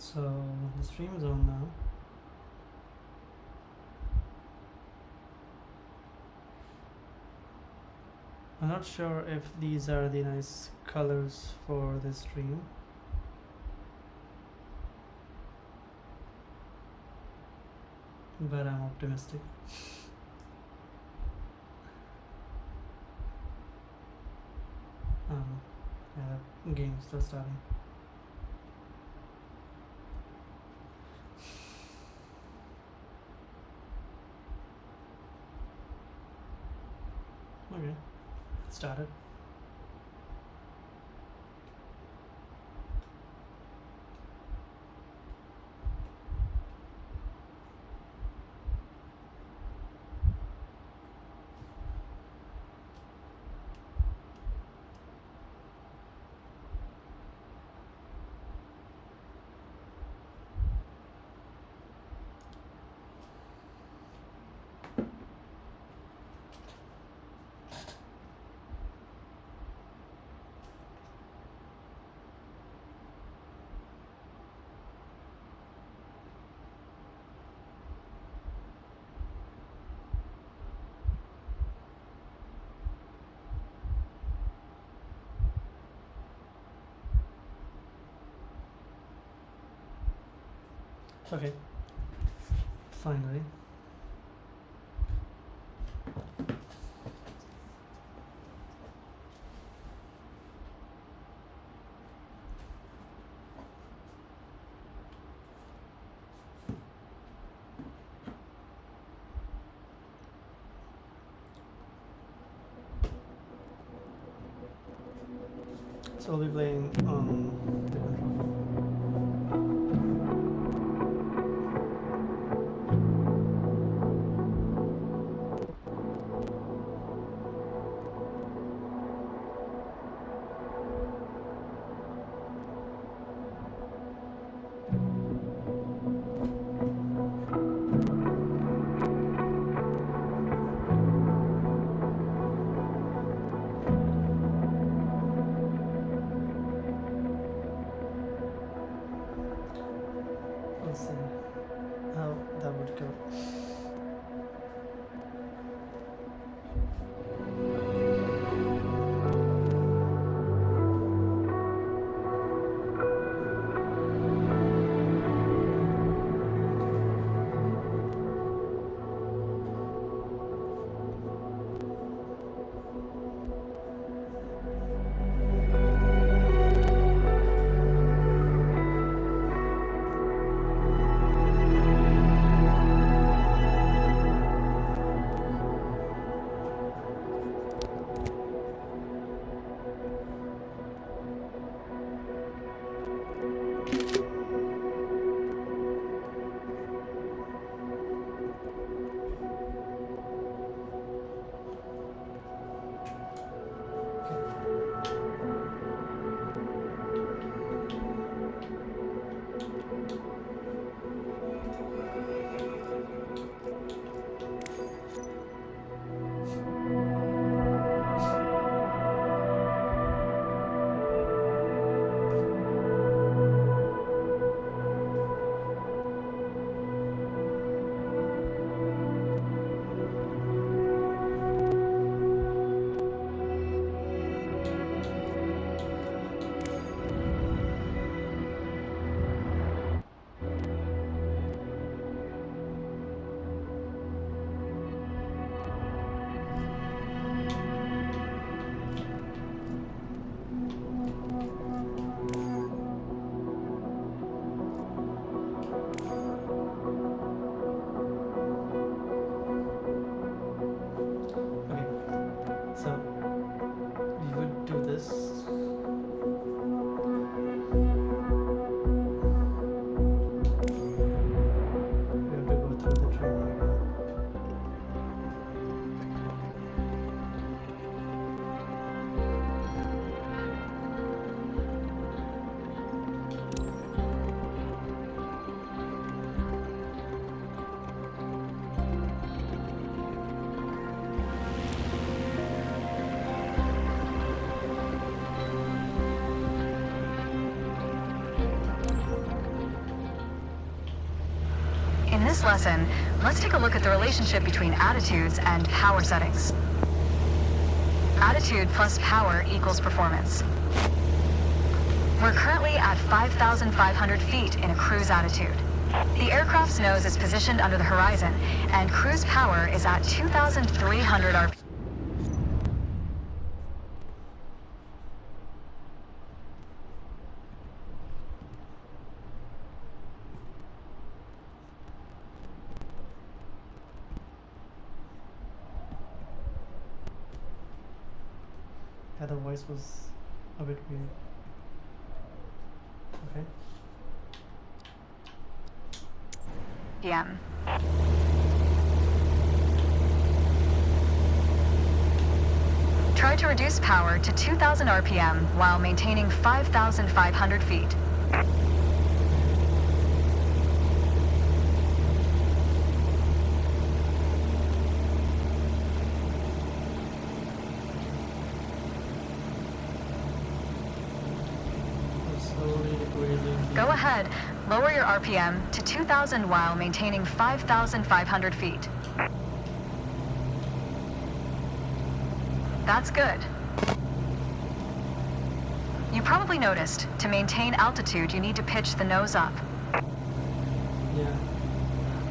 So the stream is on now. I'm not sure if these are the nice colors for this stream. But I'm optimistic. Yeah, the game's still starting. Okay, it started. Okay, finally. So I'll be playing the controller. Let's see how that would go. this lesson, let's take a look at the relationship between attitudes and power settings. Attitude plus power equals performance. We're currently at 5,500 feet in a cruise attitude. The aircraft's nose is positioned under the horizon, and cruise power is at 2,300 RPM. Yeah, the voice was a bit weird. Okay. PM. Try to reduce power to 2,000 RPM while maintaining 5,500 feet. Slowly raising. Go ahead, lower your RPM to 2,000 while maintaining 5,500 feet. That's good. You probably noticed, to maintain altitude, you need to pitch the nose up. Yeah.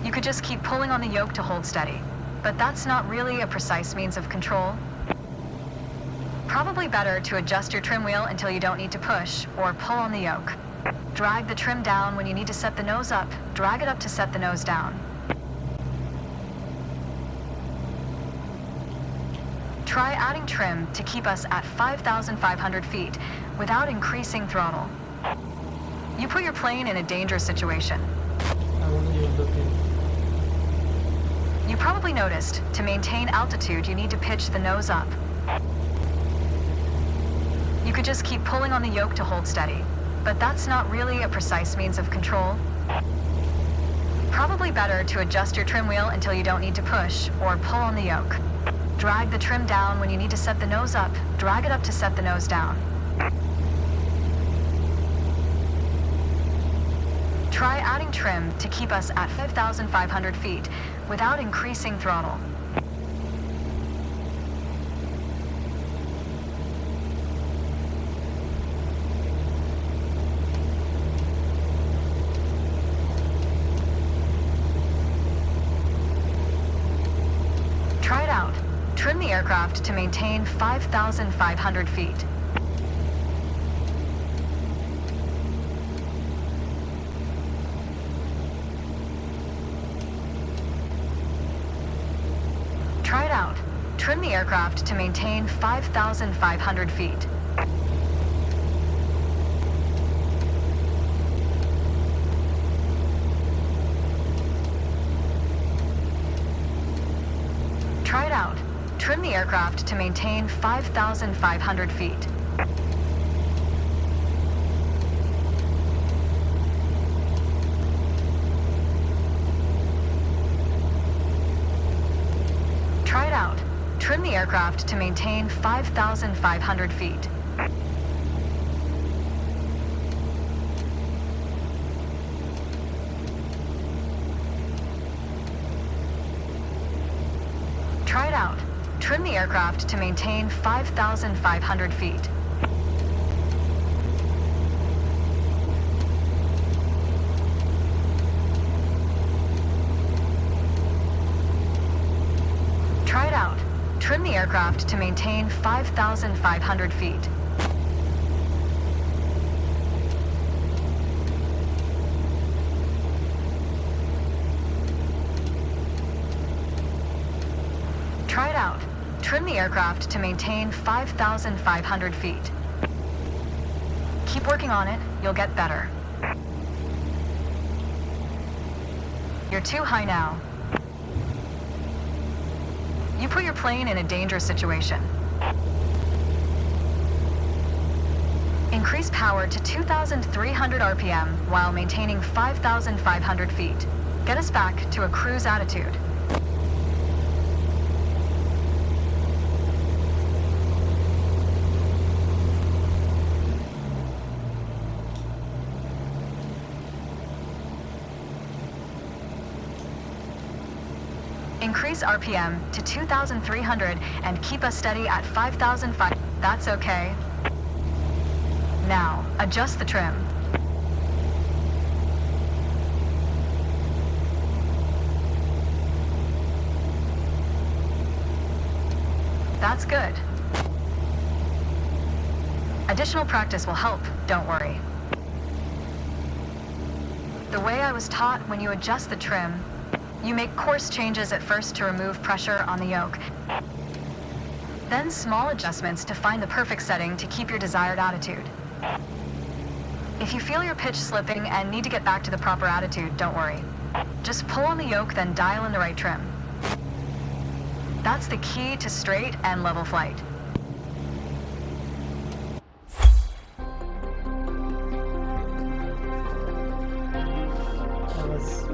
You could just keep pulling on the yoke to hold steady, but that's not really a precise means of control. Probably better to adjust your trim wheel until you don't need to push, or pull on the yoke. Drag the trim down when you need to set the nose up. Drag it up to set the nose down. Try adding trim to keep us at 5,500 feet without increasing throttle. You put your plane in a dangerous situation. I wasn't even looking. You probably noticed, to maintain altitude, you need to pitch the nose up. You could just keep pulling on the yoke to hold steady, but that's not really a precise means of control. Probably better to adjust your trim wheel until you don't need to push, or pull on the yoke. Drag the trim down when you need to set the nose up. Drag it up to set the nose down. Try adding trim to keep us at 5,500 feet without increasing throttle. Try it out. Trim the aircraft to maintain 5,500 feet. Try it out. Trim the aircraft to maintain 5,500 feet. Try it out. Trim the aircraft to maintain 5,500 feet. Try it out. Trim the aircraft to maintain 5,500 feet. Try it out. Trim the aircraft to maintain 5,500 feet. Try it out. Trim the aircraft to maintain 5,500 feet. Try it out. Trim the aircraft to maintain 5,500 feet. Keep working on it, you'll get better. You're too high now. You put your plane in a dangerous situation. Increase power to 2,300 RPM while maintaining 5,500 feet. Get us back to a cruise attitude. Increase RPM to 2,300 and keep us steady at 5,500. That's okay. Now, adjust the trim. That's good. Additional practice will help, don't worry. The way I was taught, when you adjust the trim, you make coarse changes at first to remove pressure on the yoke. Then small adjustments to find the perfect setting to keep your desired attitude. If you feel your pitch slipping and need to get back to the proper attitude, don't worry. Just pull on the yoke, then dial in the right trim. That's the key to straight and level flight. That was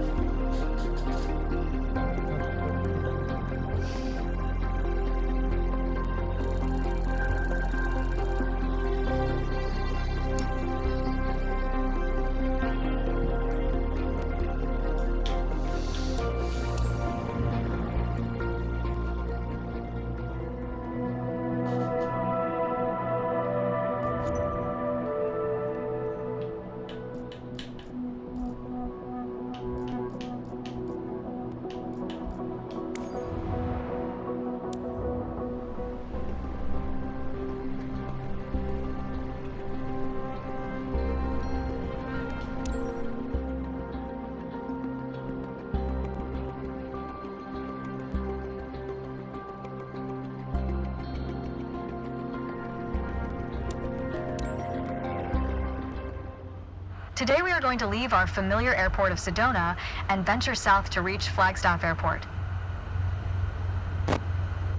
Today we are going to leave our familiar airport of Sedona and venture south to reach Flagstaff Airport.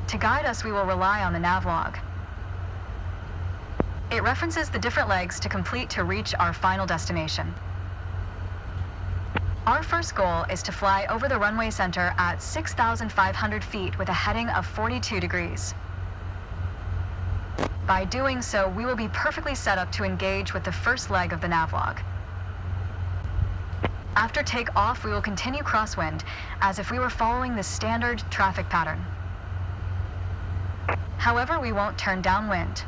To guide us, we will rely on the navlog. It references the different legs to complete to reach our final destination. Our first goal is to fly over the runway center at 6,500 feet with a heading of 42 degrees. By doing so, we will be perfectly set up to engage with the first leg of the navlog. After takeoff, we will continue crosswind, as if we were following the standard traffic pattern. However, we won't turn downwind.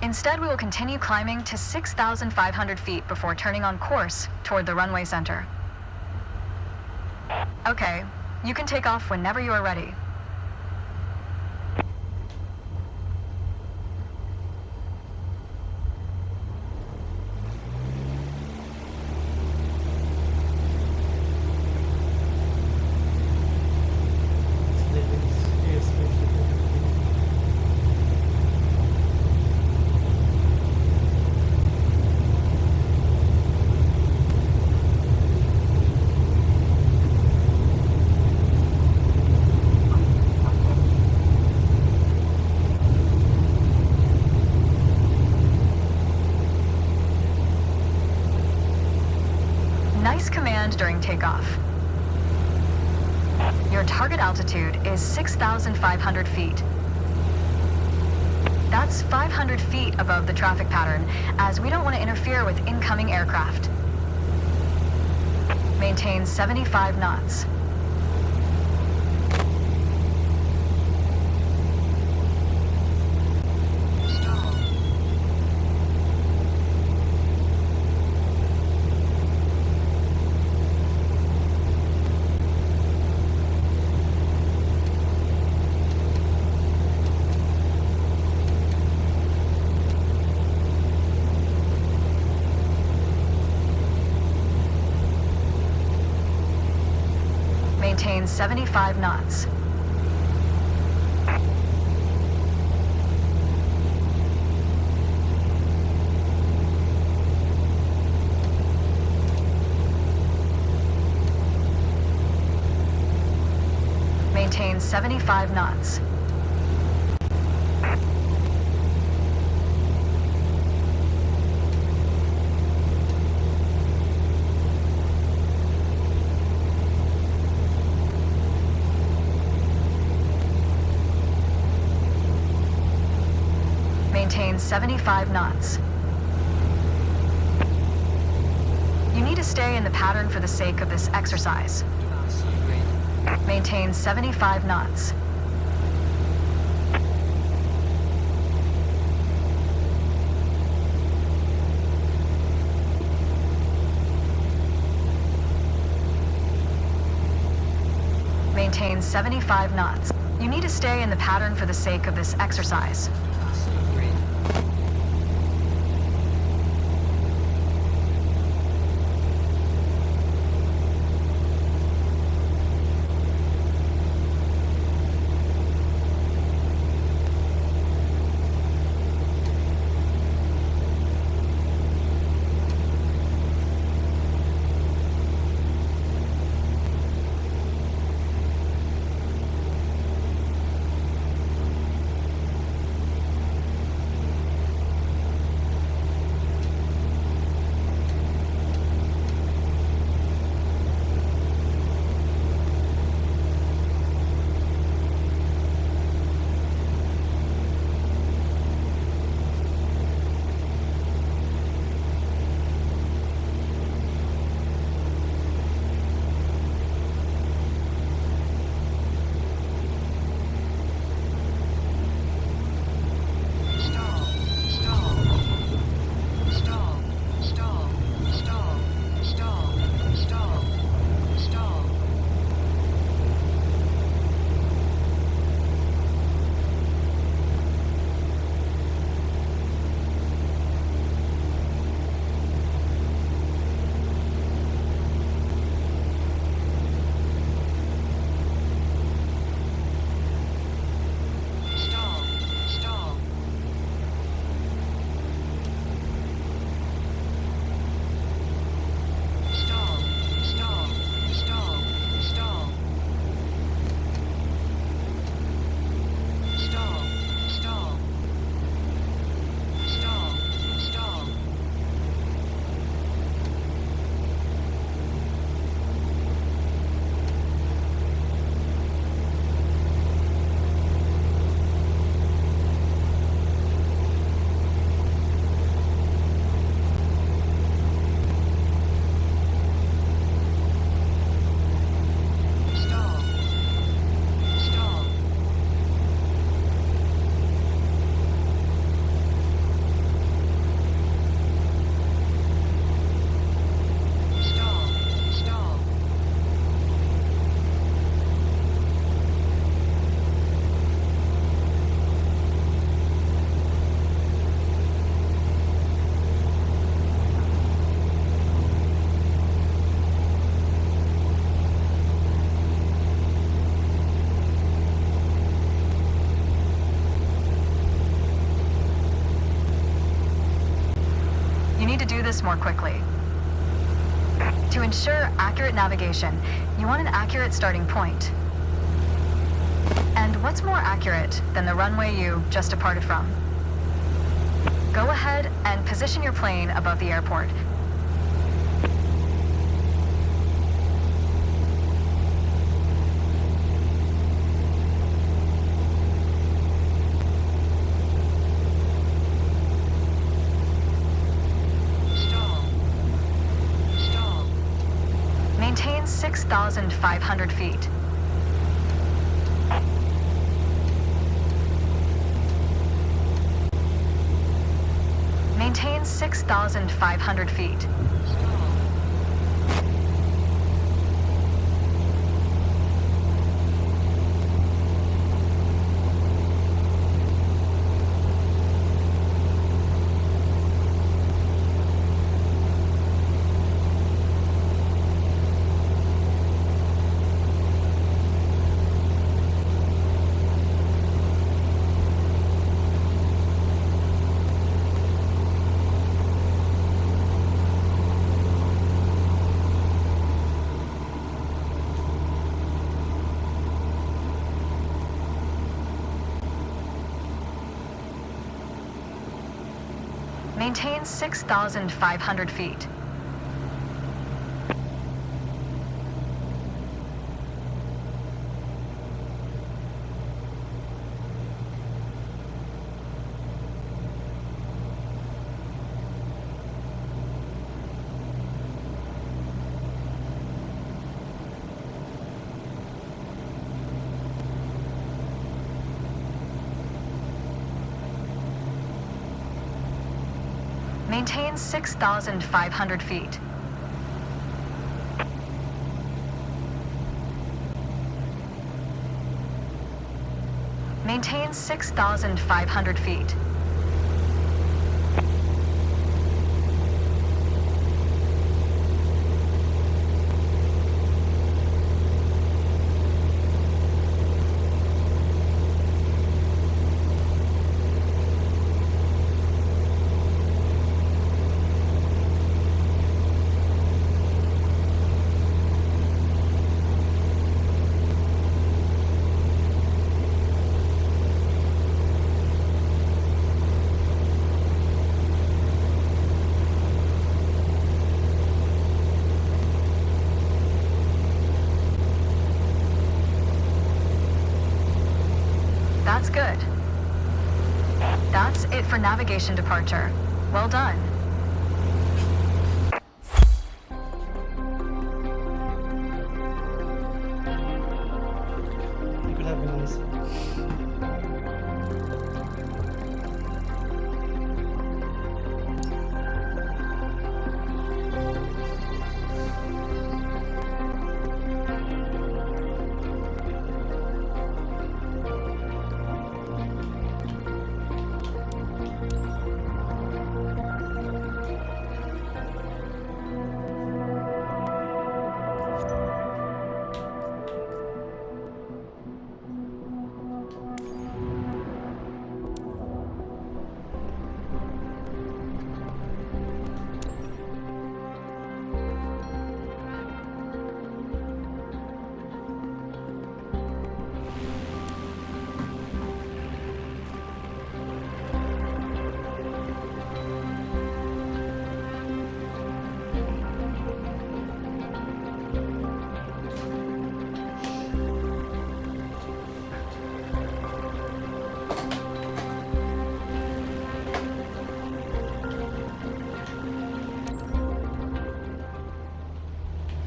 Instead, we will continue climbing to 6,500 feet before turning on course toward the runway center. Okay, you can take off whenever you are ready. Nice command during takeoff. Your target altitude is 6,500 feet. That's 500 feet above the traffic pattern, as we don't want to interfere with incoming aircraft. Maintain 75 knots. Maintain 75 knots. Maintain 75 knots. Maintain 75 knots. You need to stay in the pattern for the sake of this exercise. Maintain 75 knots. Maintain 75 knots. You need to stay in the pattern for the sake of this exercise. This more quickly. To ensure accurate navigation, you want an accurate starting point. And what's more accurate than the runway you just departed from? Go ahead and position your plane above the airport. Maintain 6,500 feet. Maintain 6,500 feet. Maintain 6,500 feet. Maintain 6,500 feet. Maintain 6,500 feet. That's good. That's it for navigation departure. Well done. You could have been on this.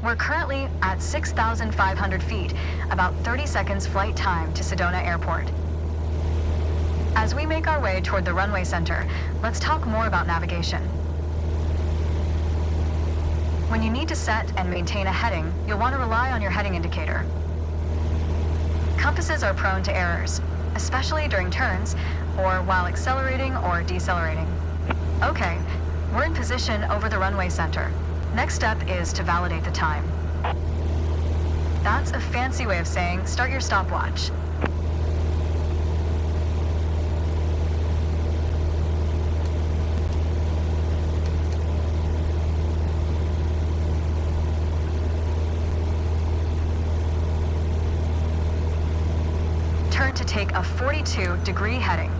We're currently at 6,500 feet, about 30 seconds flight time to Sedona Airport. As we make our way toward the runway center, let's talk more about navigation. When you need to set and maintain a heading, you'll want to rely on your heading indicator. Compasses are prone to errors, especially during turns or while accelerating or decelerating. Okay, we're in position over the runway center. Next step is to validate the time. That's a fancy way of saying start your stopwatch. Turn to take a 42-degree heading.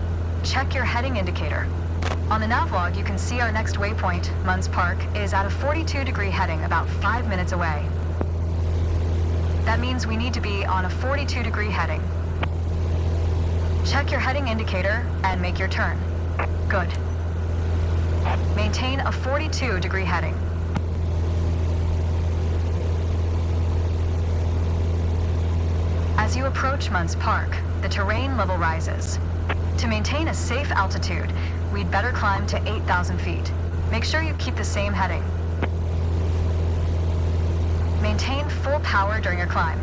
Check your heading indicator. On the nav log, you can see our next waypoint, Munns Park, is at a 42-degree heading about 5 minutes away. That means we need to be on a 42-degree heading. Check your heading indicator and make your turn. Good. Maintain a 42-degree heading. As you approach Munns Park, the terrain level rises. To maintain a safe altitude, we'd better climb to 8,000 feet. Make sure you keep the same heading. Maintain full power during your climb.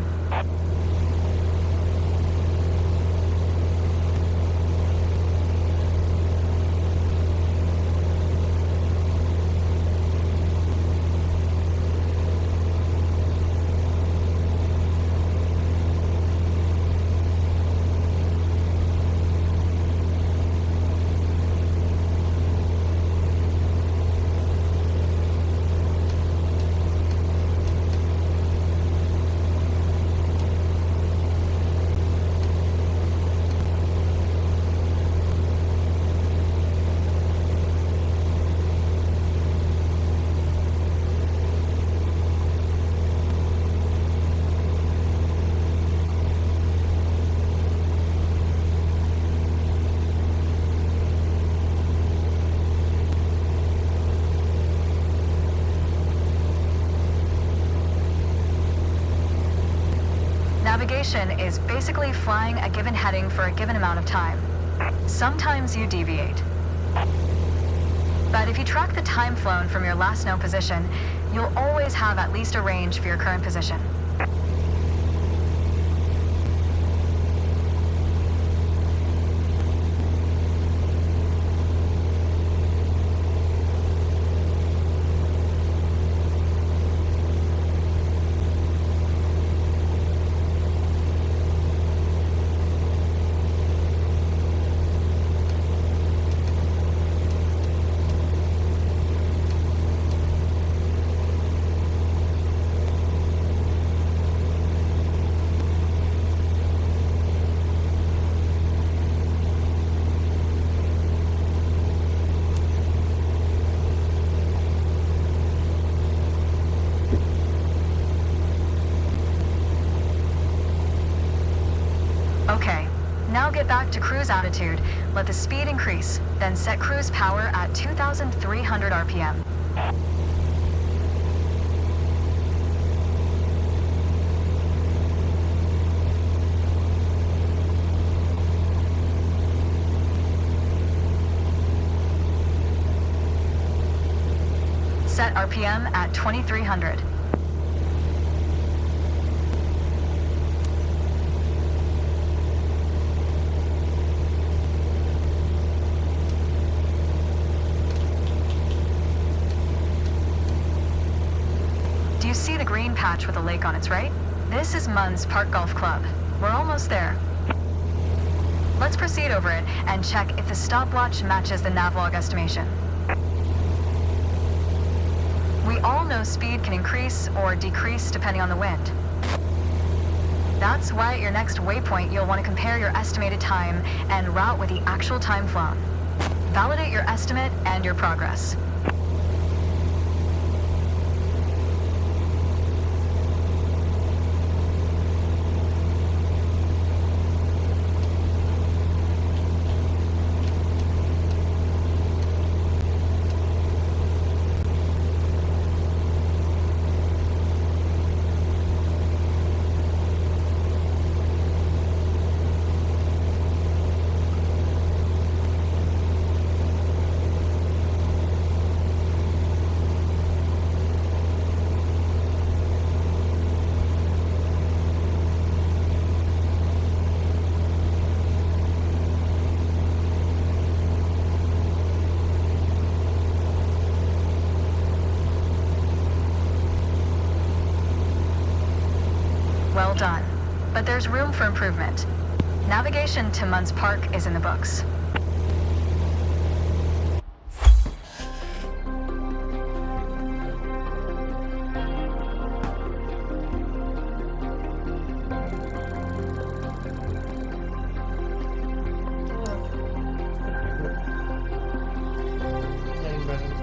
Navigation is basically flying a given heading for a given amount of time. Sometimes you deviate. But if you track the time flown from your last known position, you'll always have at least a range for your current position. Okay, now get back to cruise altitude, let the speed increase, then set cruise power at 2,300 RPM. Set RPM at 2,300. Do you see the green patch with a lake on its right? This is Munns Park Golf Club. We're almost there. Let's proceed over it and check if the stopwatch matches the navlog estimation. We all know speed can increase or decrease depending on the wind. That's why at your next waypoint you'll want to compare your estimated time and route with the actual time flown. Validate your estimate and your progress. Well done. But there's room for improvement. Navigation to Munns Park is in the books. Getting better.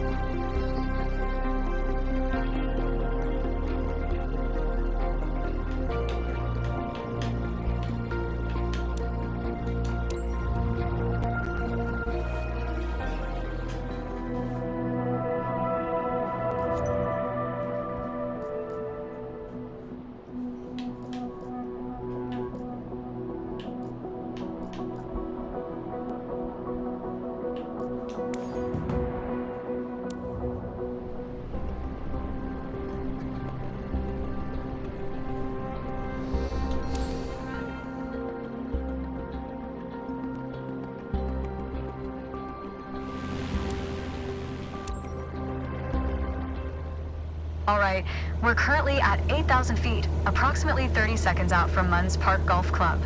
All right, we're currently at 8,000 feet, approximately 30 seconds out from Munns Park Golf Club.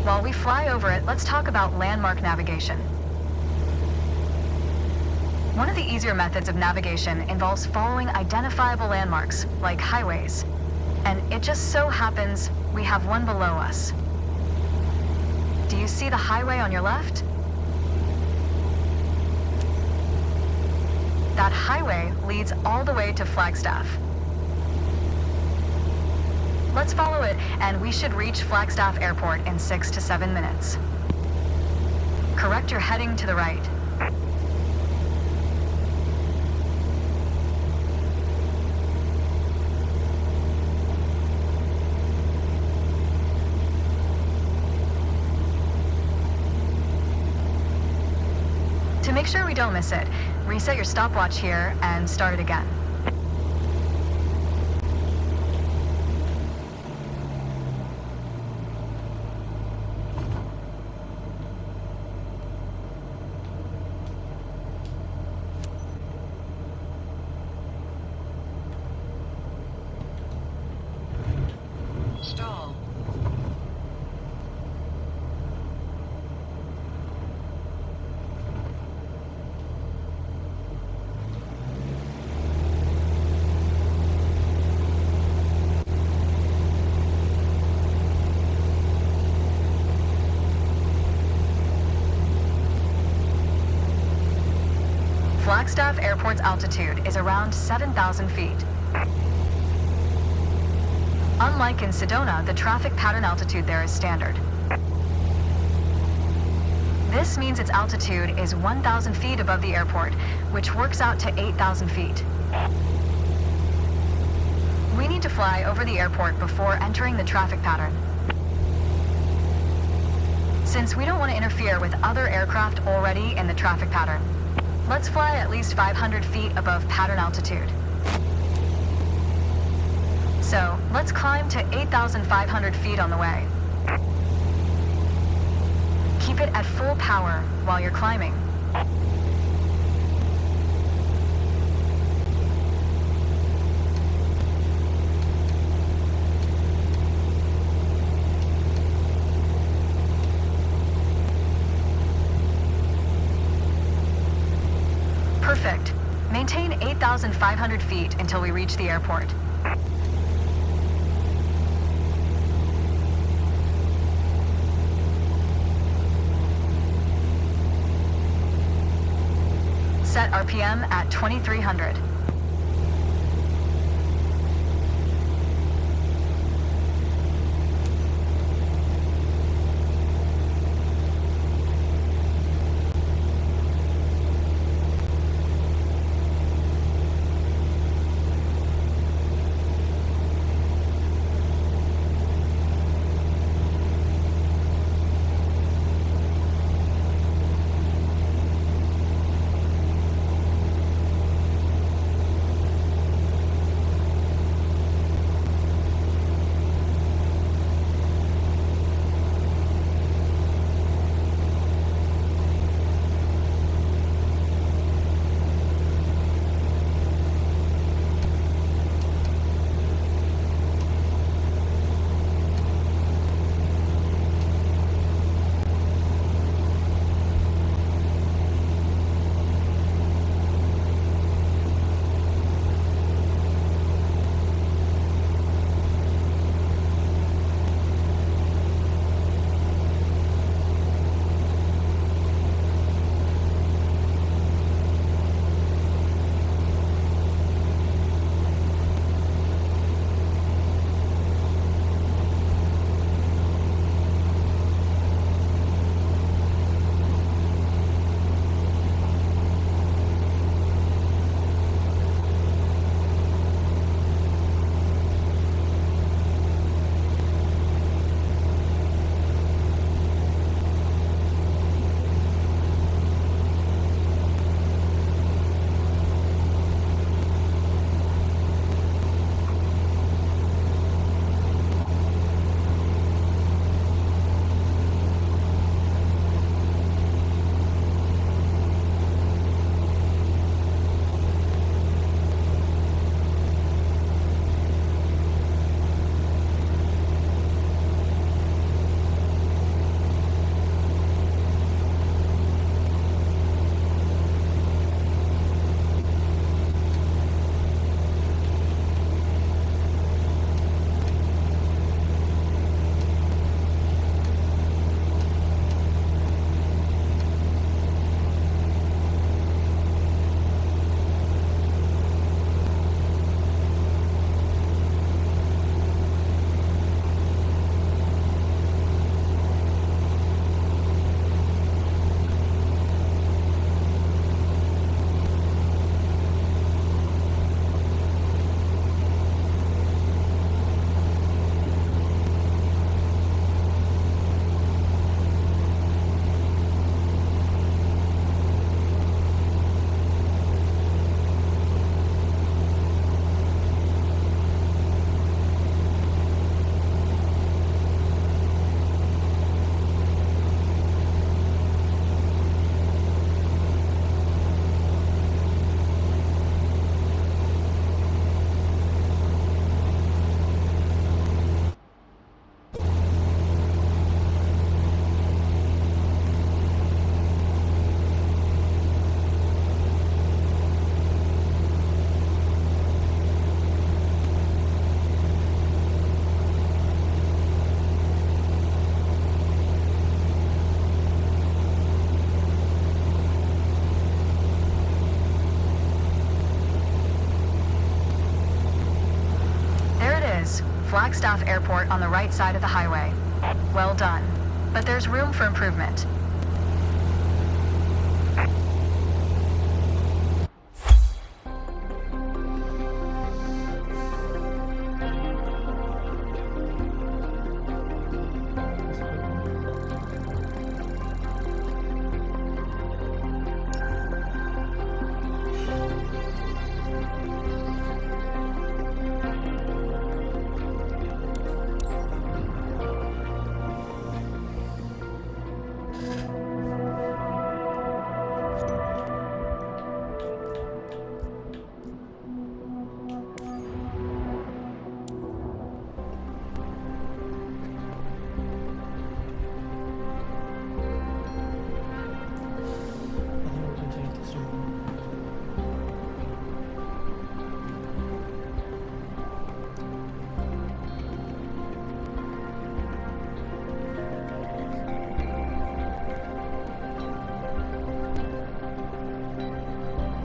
While we fly over it, let's talk about landmark navigation. One of the easier methods of navigation involves following identifiable landmarks, like highways. And it just so happens we have one below us. Do you see the highway on your left? That highway leads all the way to Flagstaff. Let's follow it, and we should reach Flagstaff Airport in 6 to 7 minutes. Correct your heading to the right. To To make sure we don't miss it, reset your stopwatch here and start it again. Stall. Flagstaff Airport's altitude is around 7,000 feet. Unlike in Sedona, the traffic pattern altitude there is standard. This means its altitude is 1,000 feet above the airport, which works out to 8,000 feet. We need to fly over the airport before entering the traffic pattern. Since we don't want to interfere with other aircraft already in the traffic pattern, let's fly at least 500 feet above pattern altitude. So, let's climb to 8,500 feet on the way. Keep it at full power while you're climbing. Perfect. Maintain 8,500 feet until we reach the airport. Set RPM at 2,300. Flagstaff Airport on the right side of the highway. Well done. But there's room for improvement.